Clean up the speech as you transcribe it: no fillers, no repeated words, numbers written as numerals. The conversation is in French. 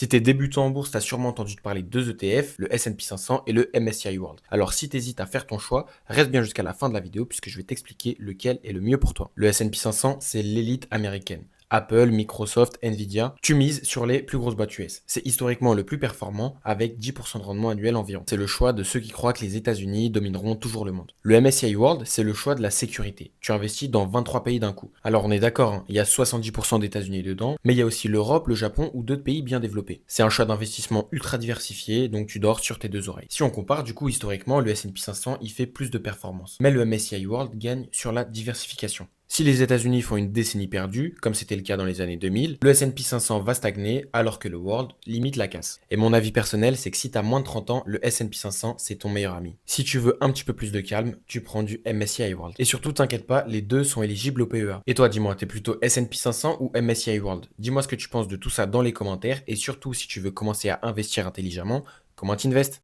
Si t'es débutant en bourse, t'as sûrement entendu parler de deux ETF, le S&P 500 et le MSCI World. Alors si t'hésites à faire ton choix, reste bien jusqu'à la fin de la vidéo puisque je vais t'expliquer lequel est le mieux pour toi. Le S&P 500, c'est l'élite américaine. Apple, Microsoft, Nvidia, tu mises sur les plus grosses boîtes US. C'est historiquement le plus performant avec 10% de rendement annuel environ. C'est le choix de ceux qui croient que les États-Unis domineront toujours le monde. Le MSCI World, c'est le choix de la sécurité. Tu investis dans 23 pays d'un coup. Alors on est d'accord, hein, il y a 70% d'États-Unis dedans, mais il y a aussi l'Europe, le Japon ou d'autres pays bien développés. C'est un choix d'investissement ultra diversifié, donc tu dors sur tes deux oreilles. Si on compare, du coup, historiquement, le S&P 500, il fait plus de performance. Mais le MSCI World gagne sur la diversification. Si les États-Unis font une décennie perdue, comme c'était le cas dans les années 2000, le S&P 500 va stagner alors que le World limite la casse. Et mon avis personnel, c'est que si tu as moins de 30 ans, le S&P 500, c'est ton meilleur ami. Si tu veux un petit peu plus de calme, tu prends du MSCI World. Et surtout, t'inquiète pas, les deux sont éligibles au PEA. Et toi, dis-moi, t'es plutôt S&P 500 ou MSCI World? Dis-moi ce que tu penses de tout ça dans les commentaires et surtout, si tu veux commencer à investir intelligemment, comment t'investes?